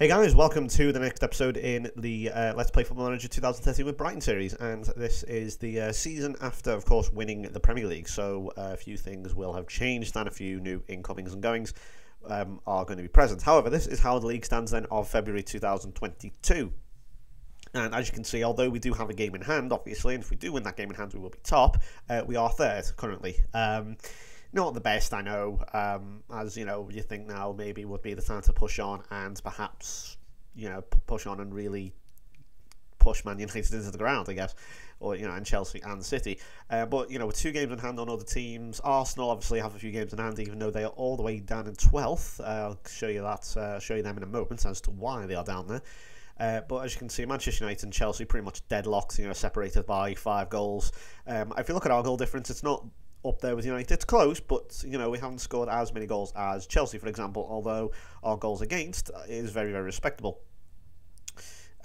Hey guys, welcome to the next episode in the Let's Play Football Manager 2013 with Brighton series, and this is the season after, of course, winning the Premier League, so a few things will have changed and a few new incomings and goings are going to be present. However, this is how the league stands then of February 2022. And as you can see, although we do have a game in hand, obviously, and if we do win that game in hand, we will be top, we are third currently. Not the best, I know, as, you know, you think now maybe would be the time to push on and perhaps, you know, push on and really push Man United into the ground, I guess, or, you know, and Chelsea and City. But, you know, with 2 games in hand on other teams, Arsenal obviously have a few games in hand, even though they are all the way down in 12th. I'll show you that, show you them in a moment as to why they are down there. But as you can see, Manchester United and Chelsea pretty much deadlocked, you know, separated by 5 goals. If you look at our goal difference, it's not up there with United. It's close, but, you know, we haven't scored as many goals as Chelsea, for example, although our goals against is very, very respectable.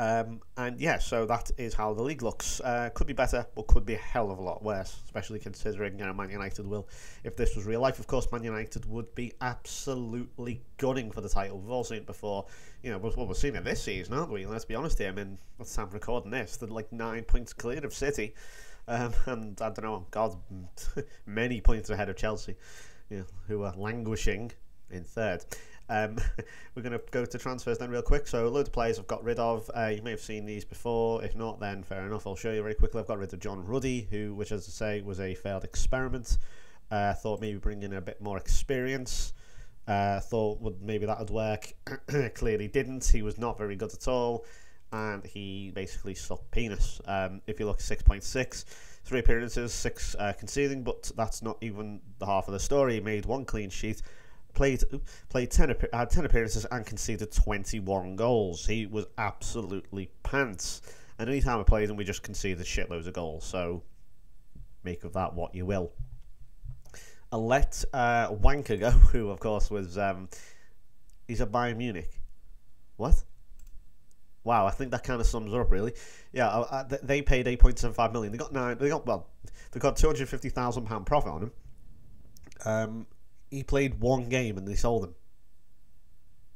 And yeah, so that is how the league looks. Could be better, but could be a hell of a lot worse, especially considering, you know, Man United will, if this was real life, of course, Man United would be absolutely gunning for the title. We've all seen it before, you know, we've seen it this season, aren't we? Let's be honest here, I mean, what's time recording this? They're like 9 points clear of City. And I don't know, God, many points ahead of Chelsea, you know, who are languishing in third. We're going to go to transfers then real quick. So loads of players I've got rid of. You may have seen these before. If not, then fair enough. I'll show you very quickly. I've got rid of John Ruddy, which, as I say, was a failed experiment. Thought maybe bring in a bit more experience. Thought maybe that would work. Clearly didn't. He was not very good at all. And he basically sucked penis. If you look at 6.6, 3 appearances, 6 conceding, but that's not even the half of the story. He made 1 clean sheet, had 10 appearances and conceded 21 goals. He was absolutely pants. And any time I played him, we just conceded shitloads of goals. So make of that what you will. I let Wanker go, who of course was he's at Bayern Munich. What? Wow, I think that kind of sums up, really. Yeah, they paid 8.75 million. They got £250,000 profit on him. He played 1 game and they sold him.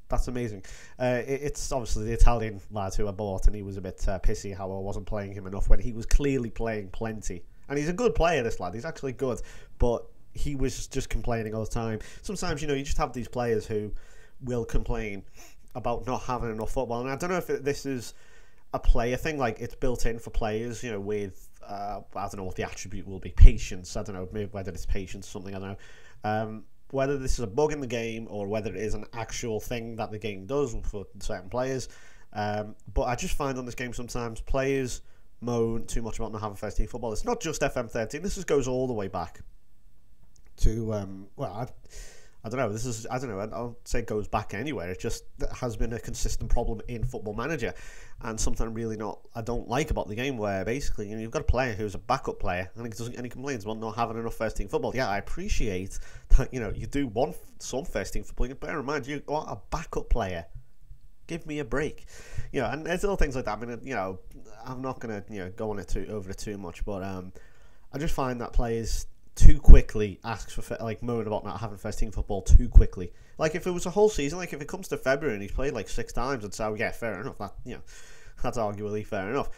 That's amazing. It's obviously the Italian lad who I bought, and he was a bit pissy how I wasn't playing him enough when he was clearly playing plenty. And he's a good player, this lad. He's actually good, but he was just complaining all the time. Sometimes, you know, you just have these players who will complain about not having enough football, and I don't know if this is a player thing, like it's built in for players, you know, with I don't know what the attribute will be, patience. I don't know, maybe whether it's patience or something, I don't know. Whether this is a bug in the game or whether it is an actual thing that the game does for certain players. But I just find on this game sometimes players moan too much about not having first team football. It's not just FM13. This goes all the way back to I don't know. I don't say it goes back anywhere. It just has been a consistent problem in Football Manager, and something I don't like about the game, where basically, you know, you've got a player who's a backup player, and he complains about not having enough first team football. Yeah, I appreciate that. You know, you do want some first team football. Bear in mind, you are a backup player. Give me a break. You know, and there's little things like that. I mean, you know, I'm not gonna, you know, go on it over it too much, but I just find that players too quickly asks for, like, moan about not having first team football too quickly. Like, if it was a whole season, like if it comes to February and he's played like 6 times, I'd say, oh, yeah, fair enough. That, you know, that's arguably fair enough.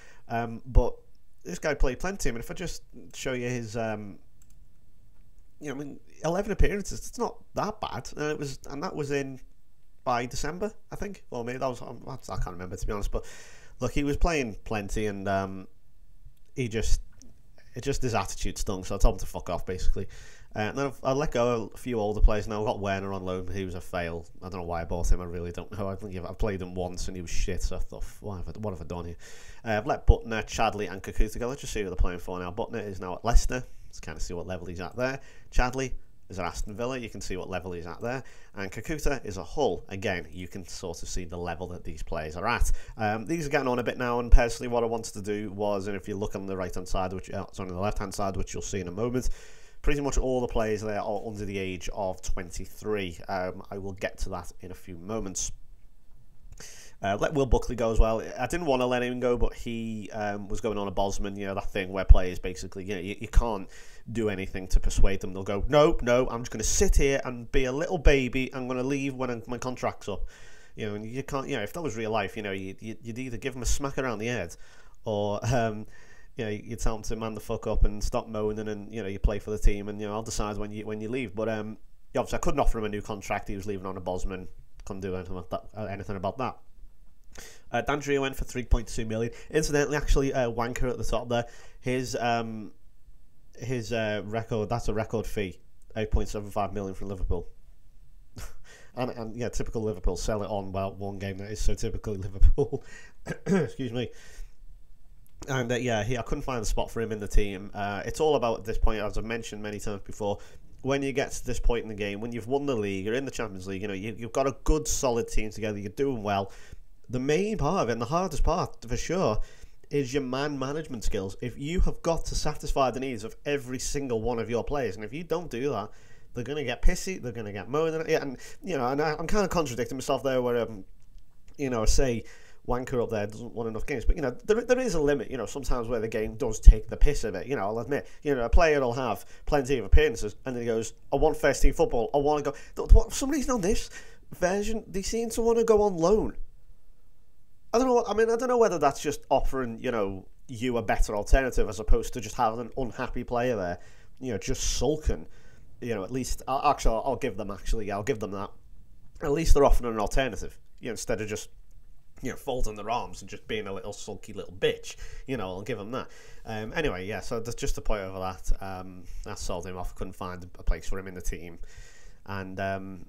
But this guy played plenty. I mean, if I just show you his, you know, I mean, 11 appearances. It's not that bad. And that was in by December, I think. Well, maybe that was. I can't remember, to be honest. But look, he was playing plenty, and his attitude stung, so I told him to fuck off, basically. And then I let go of a few older players now. I've got Werner on loan, but he was a fail. I don't know why I bought him, I really don't know. I've played him once and he was shit, so I thought, what have I done here? I've let Butner, Chadley and Kakuta go. Let's just see who they're playing for now. Butner is now at Leicester. Let's kind of see what level he's at there. Chadley is at Aston Villa. You can see what level he's at there. And Kakuta is a Hull. Again, you can sort of see the level that these players are at. These are getting on a bit now, and personally what I wanted to do was, and if you look on the right-hand side, on the left-hand side, which you'll see in a moment, pretty much all the players there are under the age of 23. I will get to that in a few moments. Let Will Buckley go as well. I didn't want to let him go, but he was going on a Bosman, you know, that thing where players basically, you know, you can't do anything to persuade them. They'll go, no, I'm just going to sit here and be a little baby. I'm going to leave when my contract's up. You know, and you can't. You know, if that was real life, you know, you'd either give him a smack around the head, or you know, you tell him to man the fuck up and stop moaning, and you know, you play for the team, and you know, I'll decide when you leave. But obviously, I couldn't offer him a new contract. He was leaving on a Bosman. Couldn't do anything about that. Dandrio went for 3.2 million. Incidentally, actually, Wanker at the top there. His record, that's a record fee, 8.75 million from Liverpool. and yeah, typical Liverpool, sell it on one game. That is so typically Liverpool. Excuse me. And yeah, I couldn't find a spot for him in the team. It's all about, at this point, as I've mentioned many times before, when you get to this point in the game, when you've won the league, you're in the Champions League, you know, you've got a good, solid team together, you're doing well. The main part of it, and the hardest part, for sure, is your man management skills. If you have got to satisfy the needs of every single one of your players, and if you don't do that, they're going to get pissy, they're going to get moaning. Yeah, and, you know, and I'm kind of contradicting myself there where, you know, say Wanker up there doesn't win enough games, but, you know, there is a limit, you know, sometimes where the game does take the piss of it. You know, I'll admit, you know, a player will have plenty of appearances, and then he goes, I want first team football, I want to go. For some reason on this version, they seem to want to go on loan. I don't know. I don't know whether that's just offering, you know, you a better alternative as opposed to just having an unhappy player there, you know, just sulking. You know, at least I'll give them that. At least they're offering an alternative, you know, instead of just, you know, folding their arms and just being a little sulky little bitch. You know, I'll give them that. Anyway, yeah. So that's just a point over that. That sold him off. Couldn't find a place for him in the team, and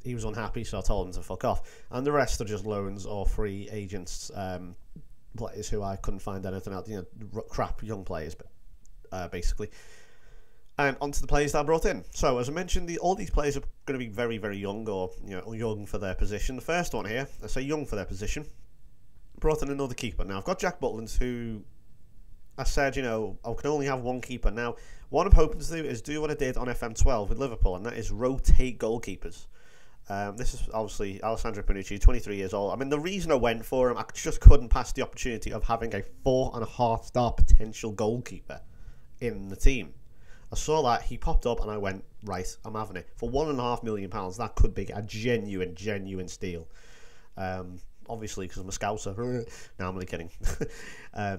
he was unhappy, so I told him to fuck off. And the rest are just loans or free agents, players who I couldn't find anything else, you know, crap young players, but basically. And onto the players that I brought in. So, as I mentioned, all these players are going to be very, very young, or, you know, young for their position. The first one here, I say young for their position, brought in another keeper. Now, I've got Jack Butland, who I said, you know, I can only have one keeper. Now, what I'm hoping to do is do what I did on FM12 with Liverpool, and that is rotate goalkeepers. This is obviously Alessandro Panucci, 23 years old. I mean, the reason I went for him, I just couldn't pass the opportunity of having a 4.5-star potential goalkeeper in the team. I saw that, he popped up, and I went, right, I'm having it. For £1.5 million, that could be a genuine steal. Obviously, because I'm a Scouser. No, I'm only kidding. I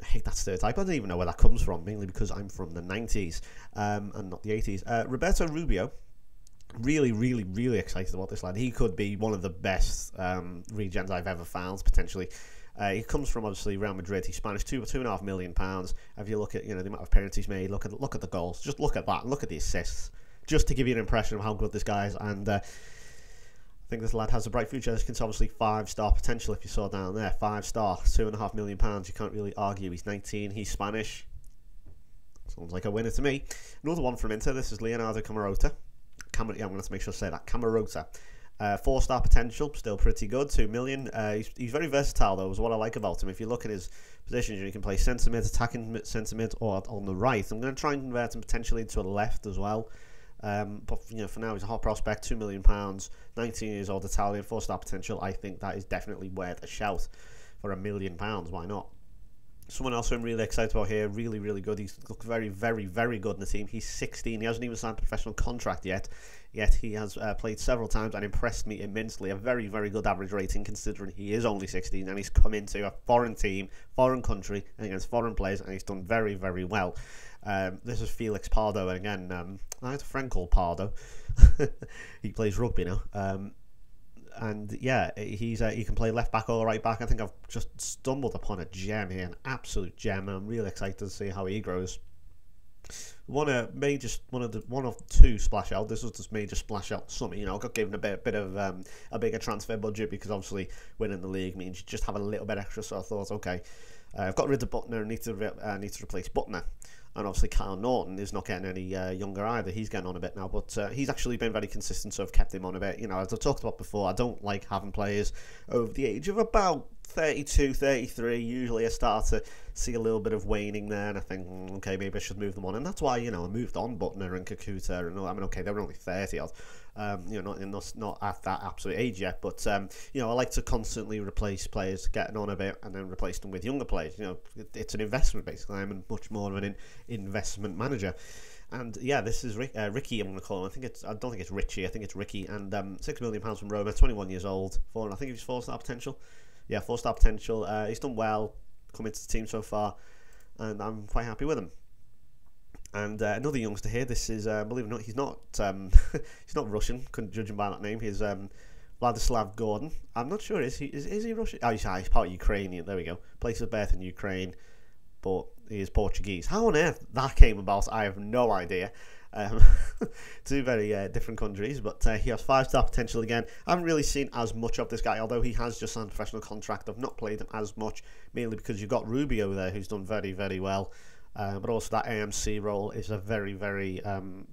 hate that stereotype. I don't even know where that comes from, mainly because I'm from the 90s and not the 80s. Roberto Rubio. Really excited about this lad. He could be one of the best regens I've ever found, potentially. He comes from, obviously, Real Madrid. He's Spanish, £2.5 million. If you look at, you know, the amount of appearances he's made, look at the goals. Just look at that. Look at the assists. Just to give you an impression of how good this guy is. And I think this lad has a bright future. It's obviously 5-star potential, if you saw down there. 5-star, £2.5 million. You can't really argue. He's 19. He's Spanish. Sounds like a winner to me. Another one from Inter. This is Leonardo Camarota. I'm going to have to make sure to say that. Camarota. 4-star potential, still pretty good, $2 million. He's very versatile, though, is what I like about him. If you look at his positions, you can play centre mid, attacking centre mid, or on the right. I'm going to try and convert him potentially into a left as well. But, you know, for now, he's a hot prospect, £2 million, 19 years old, Italian, 4-star potential. I think that is definitely worth a shout for £1 million. Why not? Someone else who I'm really excited about here, really good. He's looked very good in the team. He's 16. He hasn't even signed a professional contract yet he has played several times and impressed me immensely. A very good average rating, considering he is only 16 and he's come into a foreign team, foreign country, and against foreign players, and he's done very well. This is Felix Pardo, and again, I had a friend called Pardo. He plays rugby now. And yeah, he can play left back or right back. I think I've just stumbled upon a gem here, an absolute gem, and I'm really excited to see how he grows. One of two splash out. This was just major splash out summer. You know, I got given a bit of a bigger transfer budget because obviously winning the league means you just have a little bit extra. So I thought, okay, I've got rid of Butner and need to replace Butner. And obviously Kyle Norton is not getting any younger either. He's getting on a bit now, but he's actually been very consistent, so I've kept him on a bit. You know, as I've talked about before, I don't like having players over the age of about 32, 33. Usually I start to see a little bit of waning there, and I think, okay, maybe I should move them on. And that's why, you know, I moved on Butner and Kakuta. And I mean, okay, they were only 30 odd. Not at that absolute age yet, but I like to constantly replace players, getting on a bit, and then replace them with younger players. It's an investment basically. I'm much more of an investment manager. And yeah, this is Ricky. I'm going to call him. I don't think it's Richie. I think it's Ricky. And £6 million from Roma. 21 years old. I think he's 4-star potential. Yeah, 4-star potential. He's done well coming to the team so far, and I'm quite happy with him. And another youngster here. This is believe it or not, he's not he's not Russian. Couldn't judge him by that name. He's Vladislav Gordon. I'm not sure. Is he Russian? Oh, he's part Ukrainian. There we go. Place of birth in Ukraine, but he is Portuguese. How on earth that came about, I have no idea. Two very different countries, but he has 5-star potential again. I haven't really seen as much of this guy, although he has just signed a professional contract. I've not played him as much, mainly because you've got Rubio there, who's done very, very well. But also that AMC role is a very, very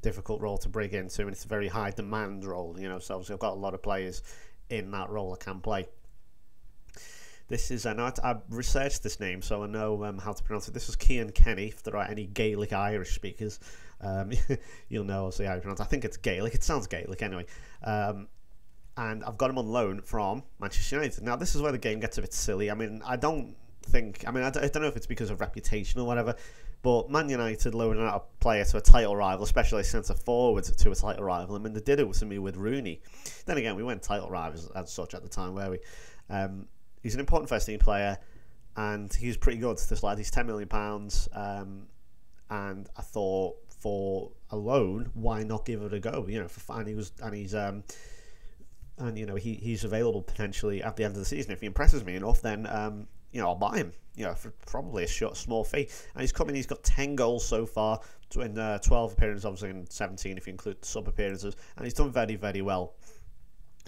difficult role to break into, and it's a very high demand role. So obviously I've got a lot of players in that role that can play. This is, I've researched this name, so I know how to pronounce it. This is Cian Kenny. If there are any Gaelic Irish speakers, you'll know obviously how to pronounce it. I think it's Gaelic. It sounds Gaelic anyway. And I've got him on loan from Manchester United. Now, this is where the game gets a bit silly. I don't know if it's because of reputation or whatever, but Man United loaning out a player to a title rival, especially a centre forward to a title rival. They did it to me with Rooney. Then again, we weren't title rivals as such at the time, were we? He's an important first team player, and he's pretty good. This lad, he's £10 million, and I thought for a loan, why not give it a go? He's available potentially at the end of the season. If he impresses me enough, then I'll buy him. For probably a small fee. And he's coming. He's got 10 goals so far in 12 appearances, obviously in 17 if you include sub appearances, and he's done very, very well.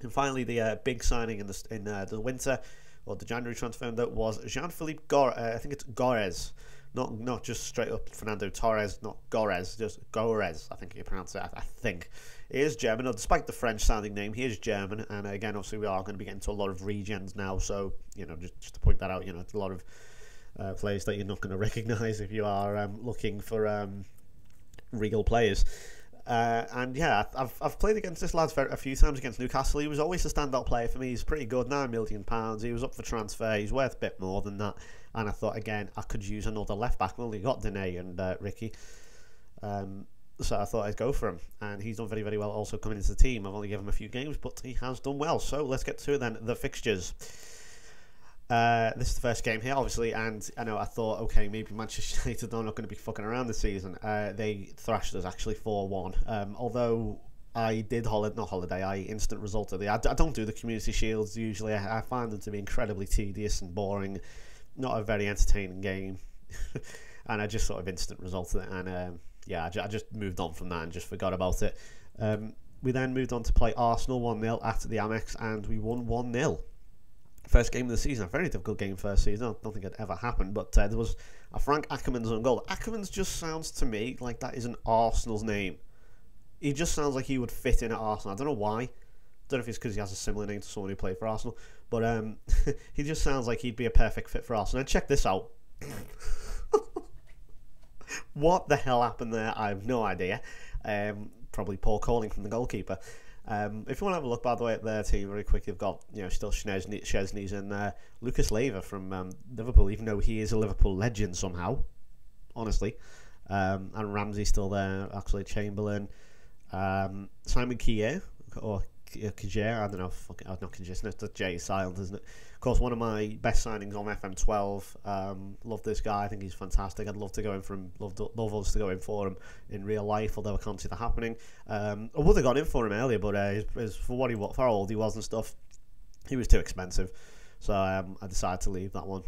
And finally, the big signing in the winter, or the January transfer window, was Jean-Philippe I think it's Gorez, not just straight up Fernando Torres, not Gorez, just Gorez. I think you pronounce it. I think he is German. Despite the French sounding name, he is German. And again, obviously, we are going to be getting to a lot of regions now. So just to point that out, it's a lot of players that you're not going to recognise if you are looking for real players. And yeah, I've played against this lad a few times against Newcastle. He was always a standout player for me. He's pretty good, £9 million. He was up for transfer. He's worth a bit more than that. And I thought, again, I could use another left back. I've only got Dene and Ricky. So I thought I'd go for him. And he's done very, very well also coming into the team. I've only given him a few games, but he has done well. So let's get to it then. The fixtures. This is the first game here, obviously, and I thought, okay, maybe Manchester United are not going to be fucking around this season. They thrashed us actually 4-1. Although I did I instant resulted. I don't do the Community Shields usually. I find them to be incredibly tedious and boring, not a very entertaining game, and I just sort of instant resulted it. And I just moved on from that and just forgot about it. We then moved on to play Arsenal 1-0 at the Amex, and we won 1-0. First game of the season, a very difficult game first season. I don't think it ever happened, but there was a Frank Ackermann's own goal. Ackermann's just sounds to me like that is an Arsenal's name. He just sounds like he would fit in at Arsenal. I don't know why. I don't know if it's because he has a similar name to someone who played for Arsenal, but he just sounds like he'd be a perfect fit for Arsenal. And check this out. What the hell happened there? I have no idea. Probably poor calling from the goalkeeper. If you want to have a look, by the way, at their team very quick, you've got still Szczesny's and Lucas Leiva from Liverpool, even though he is a Liverpool legend somehow, honestly. And Ramsey's still there, actually. Chamberlain, Simon Kier, or Kier, I don't know. Not Kier, the J is silent, isn't it? Of course, one of my best signings on FM12. Love this guy. I think he's fantastic. I'd love to go in for him. Love us to go in for him in real life, although I can't see that happening. I would have gone in for him earlier, but for how old he was and stuff, he was too expensive. So I decided to leave that one.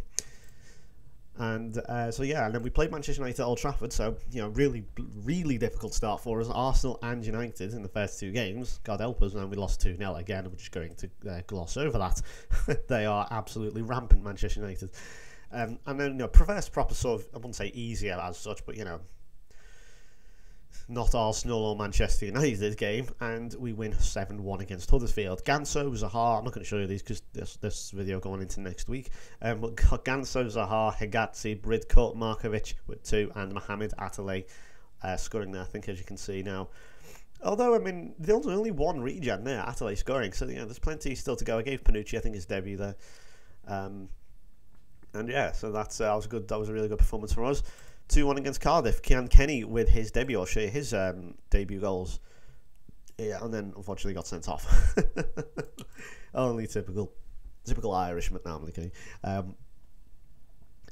And and then we played Manchester United at Old Trafford, so really, really difficult start for us. Arsenal and United in the first two games, God help us, and we lost 2-0 again. We're just going to gloss over that. They are absolutely rampant, Manchester United. And then proper sort of, I wouldn't say easier as such, but not Arsenal or Manchester United game, and we win 7-1 against Huddersfield. Ganso, Zaha, I'm not going to show you these because this video going into next week, but Ganso, Zaha, Hegazi, Bridcut, Markovic with 2, and Mohamed Atale scoring there, I think, as you can see now. Although, I mean, there's only one regen there, Atale scoring, so there's plenty still to go. I gave Panucci, I think, his debut there. And yeah, so that was good. That was a really good performance for us. 2-1 against Cardiff. Cian Kenny with his debut. I'll show you his debut goals. Yeah, and then unfortunately got sent off. Only typical Irishman. No, I'm only kidding.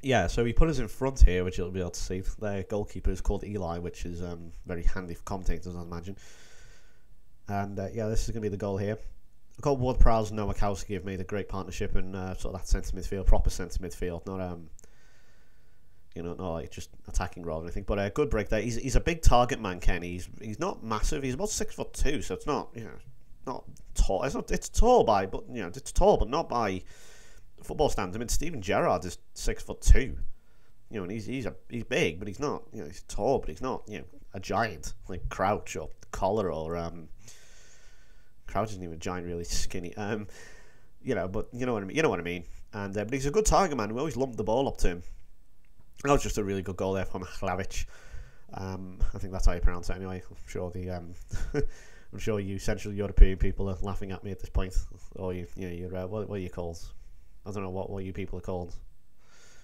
Yeah, so he put us in front here, which you'll be able to see. Their goalkeeper is called Eli, which is very handy for commentators, I imagine. And yeah, this is going to be the goal here. I've got Ward-Prowse and Noah Kowski have made a great partnership in sort of that centre midfield, proper centre midfield, not not like just attacking role or anything. But a good break there. He's a big target man, Kenny. He's not massive. He's about 6'2", so it's not not tall. It's tall it's tall, but not by football standards. I mean, Steven Gerrard is 6'2", and he's big, but he's not. He's tall, but he's not a giant like Crouch or Collar or Crouch isn't even a giant, really skinny. But you know what I mean. You know what I mean. And but he's a good target man. We always lumped the ball up to him. That was just a really good goal there from Hlavic. I think that's how you pronounce it anyway. I'm sure I'm sure you Central European people are laughing at me at this point, or you're what are you called? I don't know what you people are called.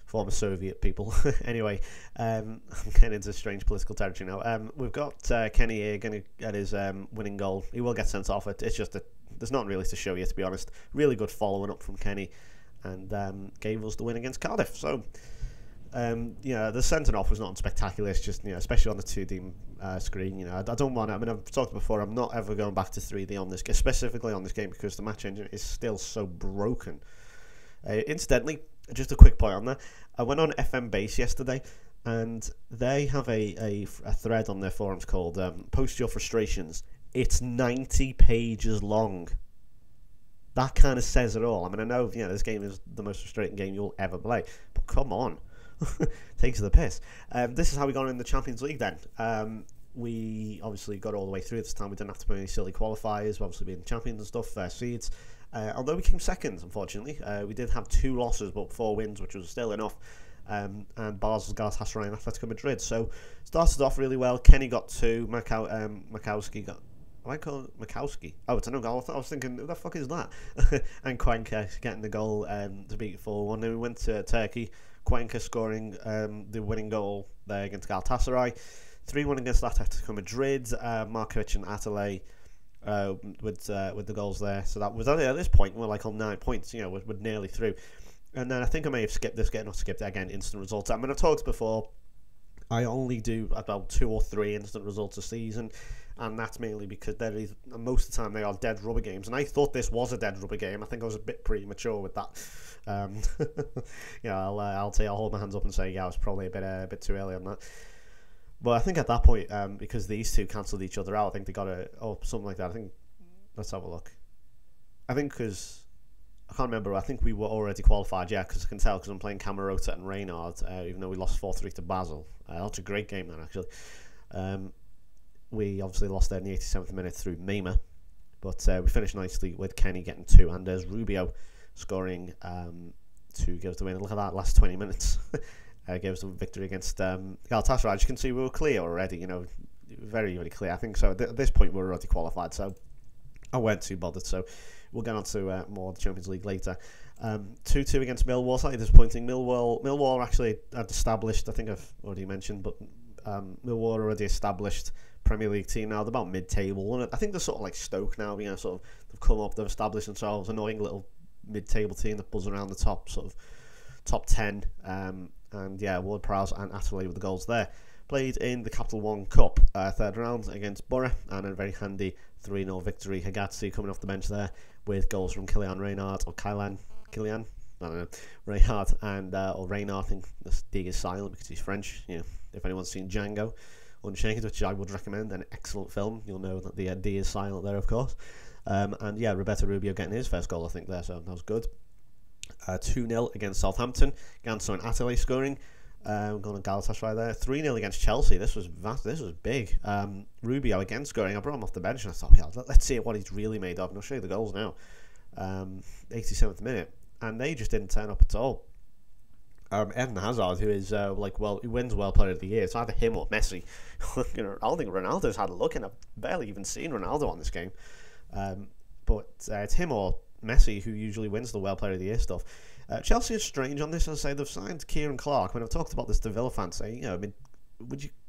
Former Soviet people. Anyway, I'm getting into strange political territory now. We've got Kenny here going to get his winning goal. He will get sent off. It's just there's not really to show you, to be honest. Really good following up from Kenny, and gave us the win against Cardiff. So. The sending off was not spectacular. It's just, especially on the 2D screen, I don't want to. I mean, I've talked before, I'm not ever going back to 3D on this, specifically on this game, because the match engine is still so broken. Incidentally, just a quick point on that. I went on FM Base yesterday, and they have a thread on their forums called Post Your Frustrations. It's 90 pages long. That kind of says it all. I mean, I know, this game is the most frustrating game you'll ever play, but come on. Takes the piss. This is how we got in the Champions League then. We obviously got all the way through this time. We didn't have to play any silly qualifiers, obviously being champions and stuff, seeds. Although we came second, unfortunately. We did have 2 losses but 4 wins, which was still enough. And Basel, Galatasaray and Atletico Madrid. So started off really well. Kenny got 2. Makowski got... Have I called it Makowski? Oh, it's a no goal. I was thinking, who the fuck is that? And Cuenca getting the goal to beat 4-1. Then we went to Turkey. Cuenca scoring the winning goal there against Galatasaray. 3-1 against Atletico Madrid. Markovic and Atale with the goals there. So that was only at this point we're like on 9 points. We're nearly through. And then I think I may have skipped this. Not skipped it again. Instant results. I mean, I've talked before. I only do about 2 or 3 instant results a season. And that's mainly because most of the time they are dead rubber games. And I thought this was a dead rubber game. I think I was a bit premature with that. I'll hold my hands up and say, yeah, I was probably a bit too early on that. But I think at that point, because these two cancelled each other out, I think they got something like that. I think, let's have a look. I think because, I can't remember, I think we were already qualified, yeah, because I can tell because I'm playing Camarota and Reynard, even though we lost 4-3 to Basel. That's a great game, man, actually. We obviously lost there in the 87th minute through Mima, but we finished nicely with Kenny getting 2, and there's Rubio scoring to give us the win. Look at that, last 20 minutes. Gave us a victory against Galatasaray. As you can see, we were clear already, very, very clear. I think so. At this point, we were already qualified, so I weren't too bothered. So we'll get on to more of the Champions League later. 2-2 against Millwall, slightly disappointing. Millwall actually had established, I think I've already mentioned, but Millwall already established Premier League team now. They're about mid-table, and I think they're sort of like Stoke now. Sort of they've come up, they've established themselves, annoying little mid-table team that buzz around the top, sort of top 10. And yeah, Ward-Prowse and Atterley with the goals there. Played in the Capital One Cup, third round against Borough, and a very handy 3-0 victory. Higatsi coming off the bench there with goals from Kylian Reynard, or Kylian, I don't know, Reynard and or Reynard. I think the D is silent because he's French. If anyone's seen Django Unchained, which I would recommend, an excellent film, you'll know that the D is silent there, of course. And yeah, Roberto Rubio getting his first goal, I think, there, so that was good. 2-0 against Southampton. Ganso and Atterley scoring. Going to Galatasaray there. 3-0 against Chelsea. This was vast. This was big. Rubio again scoring. I brought him off the bench and I thought, yeah, let's see what he's really made of. And I'll show you the goals now. 87th minute. And they just didn't turn up at all. Eden Hazard, who is he wins World Player of the Year. It's either him or Messi. I don't think Ronaldo's had a look, and I've barely even seen Ronaldo on this game. But it's him or Messi who usually wins the World Player of the Year stuff. Chelsea is strange on this. As I say, they've signed Kieran Clark. When I've talked about this to Villa fans, saying,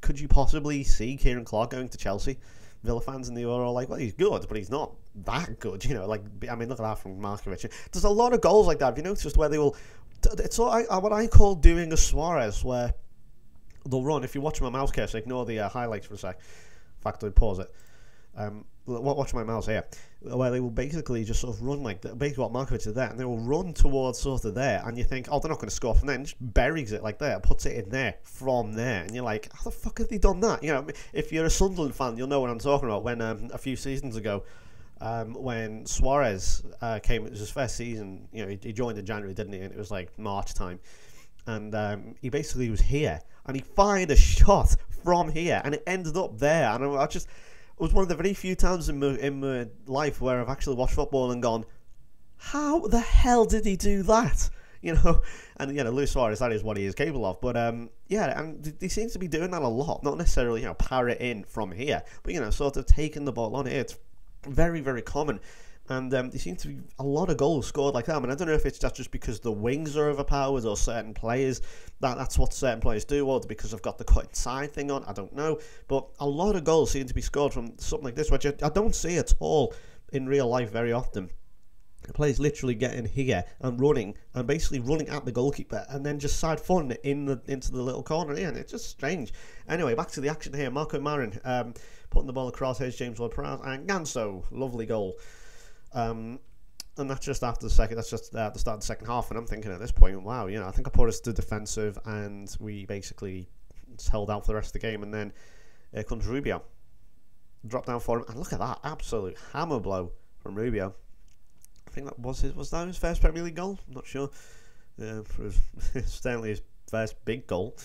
could you possibly see Kieran Clark going to Chelsea? Villa fans, and they were all like, well, he's good, but he's not that good, look at that from Markovic. There's a lot of goals like that. Have you noticed where they will, it's what I call doing a Suarez, where they'll run, if you watch my mouse case, ignore the highlights for a sec, in fact, I'll pause it, watch my mouse here, where they will basically just sort of run basically what Markovic did there, and they will run towards sort of there, and you think, oh, they're not going to score from there, and just buries it like there, puts it in there, from there, and you're like, how the fuck have they done that? If you're a Sunderland fan, you'll know what I'm talking about, when a few seasons ago, when Suarez came, it was his first season, he joined in January, didn't he, and it was like March time, and he basically was here, and he fired a shot from here, and it ended up there, and it was one of the very few times in my life where I've actually watched football and gone, how the hell did he do that? And Luis Suarez, that is what he is capable of. But and he seems to be doing that a lot. Not necessarily parrot in from here, but sort of taking the ball on it. It's very, very common. And there seems to be a lot of goals scored like that. I mean, I don't know if it's just because the wings are overpowered or certain players, that's what certain players do, or because I've got the cut inside thing on, I don't know. But a lot of goals seem to be scored from something like this, which I don't see at all in real life very often. The players literally getting here and basically running at the goalkeeper, and then just side footing it into the little corner here, and it's just strange. Anyway, back to the action here. Marco Marin putting the ball across. Here's James Ward-Prowse and Ganso, lovely goal. And that's just after the second. That's just at the start of the second half, and I'm thinking at this point, wow, I think I put us to defensive, and we basically held out for the rest of the game. And then comes Rubio, drop down for him, and look at that absolute hammer blow from Rubio. I think that was his first Premier League goal. I'm not sure. Certainly his first big goal.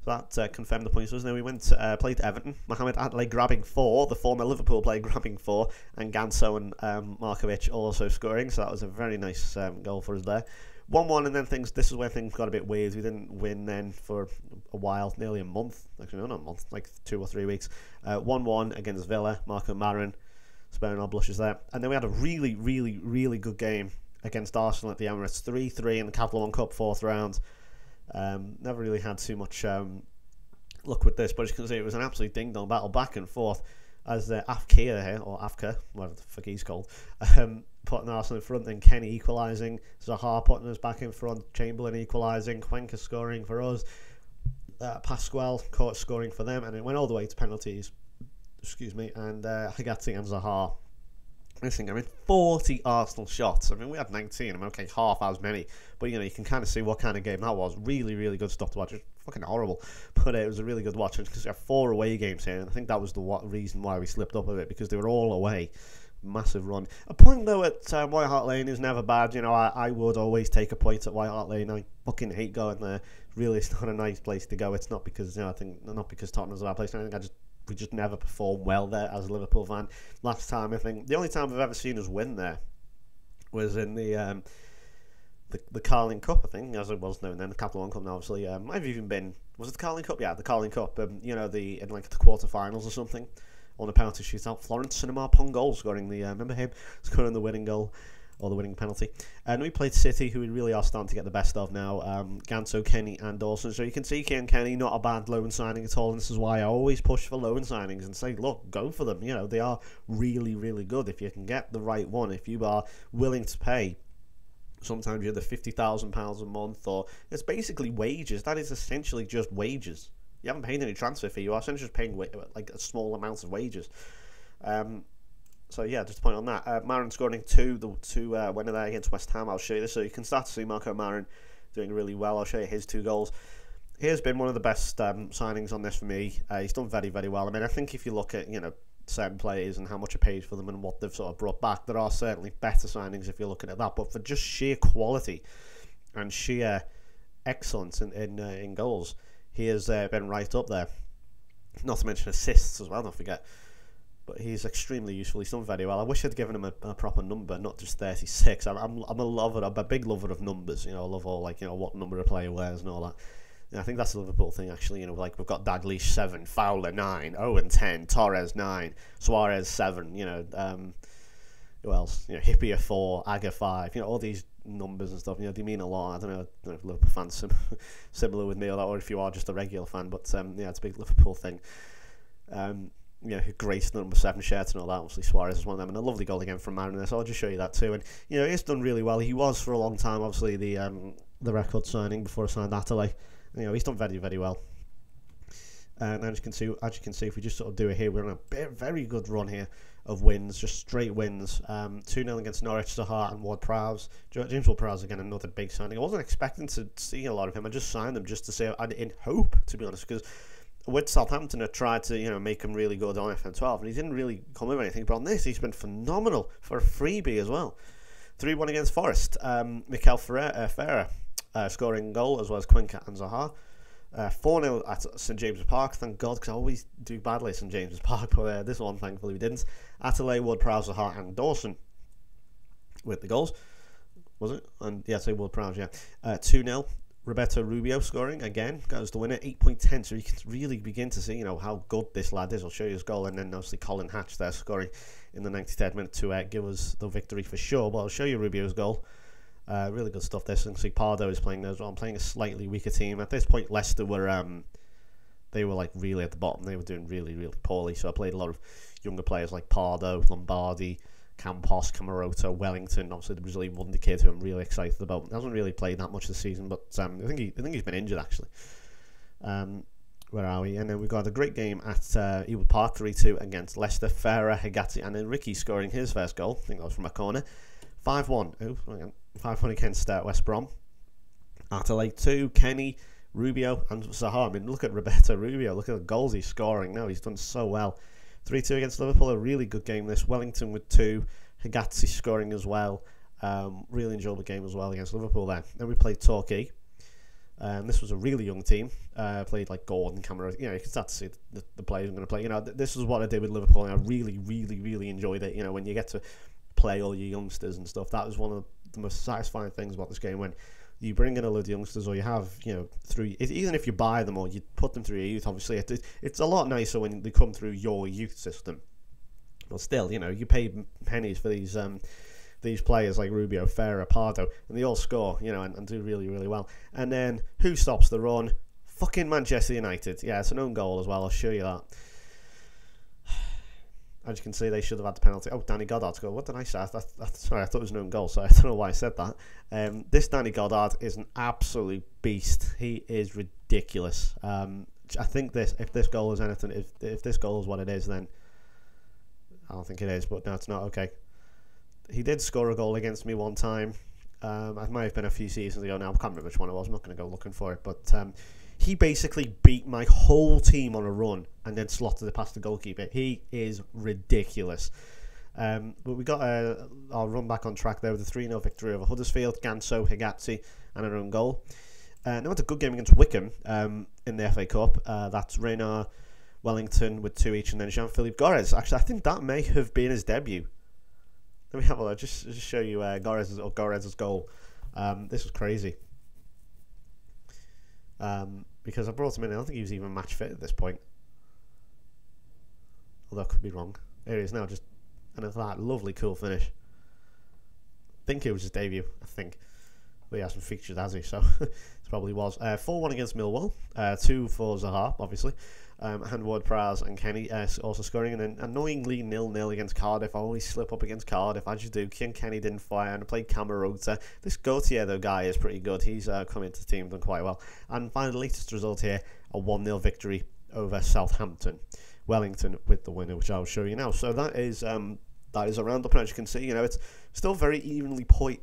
So that confirmed the points. Now we went played Everton. Mohamed Adley grabbing 4, the former Liverpool player grabbing 4, and Ganso and Markovic also scoring. So that was a very nice goal for us there. 1-1, and then this is where things got a bit weird. We didn't win then for a while, nearly a month. Actually, no, not a month, like 2 or 3 weeks. 1-1 against Villa. Marco Marin sparing our blushes there. And then we had a really, really, really good game against Arsenal at the Emirates. 3-3 in the Capital One Cup 4th round. Never really had too much luck with this, but as you can see, it was an absolute ding-dong battle back and forth as Afkia here, or Afka, whatever the fuck he's called, putting Arsenal in front, then Kenny equalising, Zaha putting us back in front, Chamberlain equalising, Cuenca scoring for us, Pascual scoring for them, and it went all the way to penalties, and Hagati and Zaha. Listen, 40 Arsenal shots. I mean, we had 19. Okay, half as many. But, you can kind of see what kind of game that was. Really, really good stuff to watch. It was fucking horrible. But it was a really good watch. Because we have 4 away games here. And I think that was the reason why we slipped up a bit. Because they were all away. Massive run. A point, though, at White Hart Lane is never bad. I would always take a point at White Hart Lane. I fucking hate going there. Really, it's not a nice place to go. It's not because, I think, not because Tottenham's a bad place. I think we just never perform well there as a Liverpool fan. Last time, I think, the only time I've ever seen us win there was in the Carling Cup, I think, as it was known then, the Capital One Cup now, obviously. Might have even been, was it the Carling Cup? Yeah, the Carling Cup, in the quarterfinals or something, on a penalty shootout. Florence Cinema-Pong goal scoring remember him scoring the winning goal, or the winning penalty. And we played City, who we really are starting to get the best of now. Ganso, Kenny and Dawson. So you can see Kean Kenny, not a bad loan signing at all. And this is why I always push for loan signings and say, look, go for them. They are really, really good if you can get the right one. If you are willing to pay, sometimes you're the £50,000 a month, or it's basically wages. That is essentially just wages. You haven't paid any transfer fee. You are essentially just paying like a small amount of wages. So yeah, just a point on that. Marin scoring 2 winner there against West Ham. I'll show you this, so you can start to see Marco Marin doing really well. I'll show you his 2 goals. He has been one of the best signings on this for me. He's done very, very well. I mean, I think if you look at certain players and how much it pays for them and what they've sort of brought back, there are certainly better signings if you're looking at that. But for just sheer quality and sheer excellence in goals, he has been right up there. Not to mention assists as well. Don't forget. but he's extremely useful. He's done very well. I wish I'd given him a proper number, not just 36. I'm a lover. I'm a big lover of numbers. I love all what number a player wears and all that. And I think that's the Liverpool thing actually. Like we've got Dalglish 7, Fowler 9, Owen 10, Torres 9, Suarez 7. Who else? Hippier 4, Agger 5. All these numbers and stuff. They mean a lot. I don't know if Liverpool fans similar with me or if you are just a regular fan. But it's a big Liverpool thing. Who graced the number 7 shirt and all that. Obviously Suarez is one of them, and a lovely goal again from Mariner. So I'll just show you that too. And he's done really well. He was for a long time, obviously the record signing before I signed Atale. He's done very, very well. And as you can see, if we just sort of do it here, we're on a very good run here of wins, just straight wins. 2-0 against Norwich, Zaha and Ward-Prowse. James Ward-Prowse again, another big signing. I wasn't expecting to see a lot of him. I just signed him just to say, in hope, to be honest, because with Southampton I tried to make him really good on FM12, and he didn't really come with anything. But on this, he's been phenomenal for a freebie as well. 3-1 against Forest. Mikel Ferreira scoring goal, as well as Quinca and Zaha. 4-0 at St James's Park, thank God, because I always do badly at St James's Park, but this one thankfully we didn't. Atale, Ward-Prowse, Zaha and Dawson with the goals, was it? And yeah, say Ward-Prowse, yeah. 2-0, Roberto Rubio scoring again, goes the winner, 8.10, so you can really begin to see how good this lad is. I'll show you his goal, and then obviously Colin Hatch there scoring in the 93rd minute to give us the victory for sure. But I'll show you Rubio's goal. Really good stuff. This, and see Pardo is playing there as well. I'm playing a slightly weaker team at this point. Leicester were they were like really at the bottom. They were doing really, really poorly. So I played a lot of younger players like Pardo, Lombardi, Campos, Camaroto, Wellington. Obviously the Brazilian wonder kid who I'm really excited about. He hasn't really played that much this season, but I think he's been injured actually. Where are we? And then we've got a great game at Ewood Park, 3-2 against Leicester. Ferreira, Hagati, and then Ricky scoring his first goal. I think that was from a corner. 5-1. 5-1 against West Brom. Atale 2, Kenny, Rubio, and Zaha. I mean, look at Roberto Rubio. Look at the goals he's scoring now. He's done so well. 3-2 against Liverpool. A really good game this. Wellington with 2. Hagati scoring as well. Really enjoyed the game as well against Liverpool there. Then we played Torquay. This was a really young team. Played like Gordon, Cameron. You can start to see the players I'm going to play. This is what I did with Liverpool, and I really, really, really enjoyed it. When you get to play all your youngsters and stuff, that was one of the most satisfying things about this game, when you bring in a load of youngsters, or you have through, even if you buy them or you put them through your youth, obviously it's a lot nicer when they come through your youth system. But still, you pay pennies for these players like Rubio, Ferreira, Pardo, and they all score, and do really, really well. And then who stops the run? Fucking Manchester United. Yeah, it's an own goal as well. I'll show you that. As you can see, they should have had the penalty. Oh, Danny Goddard's goal. What did I say? Sorry, I thought it was an own goal, so I don't know why I said that. This Danny Goddard is an absolute beast. He is ridiculous. I think if this goal is anything, if this goal is what it is, then I don't think it is, but no, it's not. Okay. He did score a goal against me one time. It might have been a few seasons ago now. I can't remember which one it was. I'm not going to go looking for it, but he basically beat my whole team on a run and then slotted it past the goalkeeper. He is ridiculous. But we got our run back on track there with a 3-0 victory over Huddersfield, Ganso, Higazzi, and an own goal. Now it's a good game against Wickham in the FA Cup. That's Reynard, Wellington with 2 each, and then Jean-Philippe Gorez. Actually, I think that may have been his debut. Let me have a look. Just show you Gorez's goal. This was crazy. Because I brought him in. I don't think he was even match fit at this point. Although I could be wrong. Here he is now, just that lovely, cool finish. I think it was his debut. I think. But he hasn't featured, has he? So it probably was. 4-1 against Millwall. 2 for Zaha, obviously. And Ward-Prowse and Kenny also scoring. And then annoyingly 0-0 against Cardiff. I always slip up against Cardiff, as you do. Kenny didn't fire, and I played Camarota. This Gautier, though, guy is pretty good. He's come into the team, done quite well. And finally, the latest result here, a 1-0 victory over Southampton. Wellington with the winner, which I'll show you now. So that is a roundup, and as you can see, it's still very evenly poised.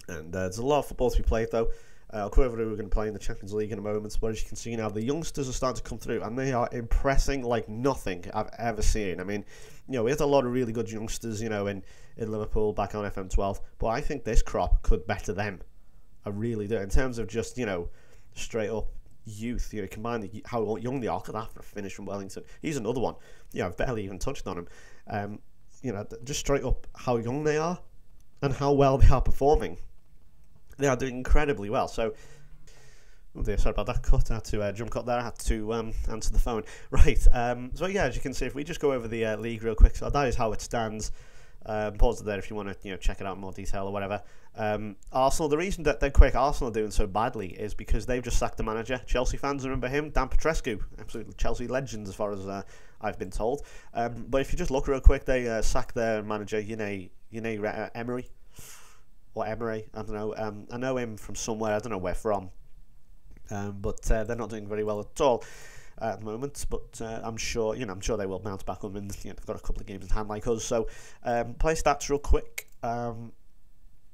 And there's a lot of football to be played, though. I'll cover who we're going to play in the Champions League in a moment, but as you can see now, the youngsters are starting to come through, and they are impressing like nothing I've ever seen. I mean, we had a lot of really good youngsters, in Liverpool back on FM12, but I think this crop could better them. I really do. In terms of just, straight up youth. Combine how young they are. Look at that for a finish from Wellington. He's another one. I've barely even touched on him. Just straight up how young they are and how well they are performing. They are doing incredibly well. So, oh dear, sorry about that cut. I had to jump cut there. I had to answer the phone. Right. So yeah, as you can see, if we just go over the league real quick, so that is how it stands. Pause it there if you want to check it out in more detail or whatever. Arsenal, the reason that Arsenal are doing so badly is because they've just sacked the manager. Chelsea fans remember him, Dan Petrescu, absolute Chelsea legend as far as I've been told. But if you just look real quick, they sacked their manager, Emery, or Emery, I don't know. I know him from somewhere, I don't know where from. But they're not doing very well at all at the moment. But I'm sure they will bounce back on. And they've got a couple of games in hand like us. So play stats real quick.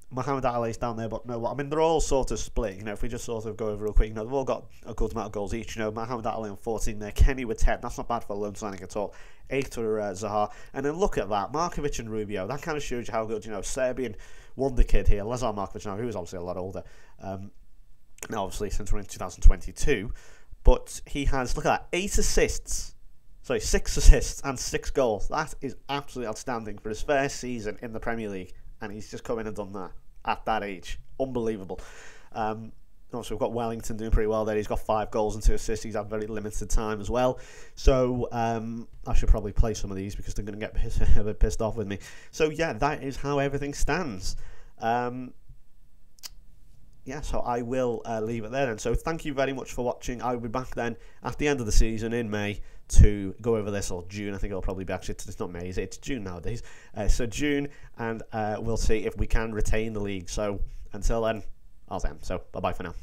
Mohamed Ali's down there, but no, they're all sort of split. If we just sort of go over real quick, they've all got a good amount of goals each. Mohamed Ali on 14 there, Kenny with 10. That's not bad for a loan signing at all. 8 for Zaha, and then look at that, Markovic and Rubio. That kind of shows you how good, Serbian wonder kid here, Lazar Markovic. Now, he was obviously a lot older. Now, obviously, since we're in 2022, but he has, look at that, 6 assists and 6 goals. That is absolutely outstanding for his first season in the Premier League. And he's just come in and done that at that age. Unbelievable. Also, we've got Wellington doing pretty well there. He's got 5 goals and 2 assists. He's had very limited time as well. So I should probably play some of these because they're going to get a bit pissed off with me. So yeah, that is how everything stands. So I will leave it there then. So thank you very much for watching. I will be back then at the end of the season in May to go over this, or June. I think it'll probably be it's not May, is it? It's June nowadays. So June, and we'll see if we can retain the league. So until then, I'll end. So bye-bye for now.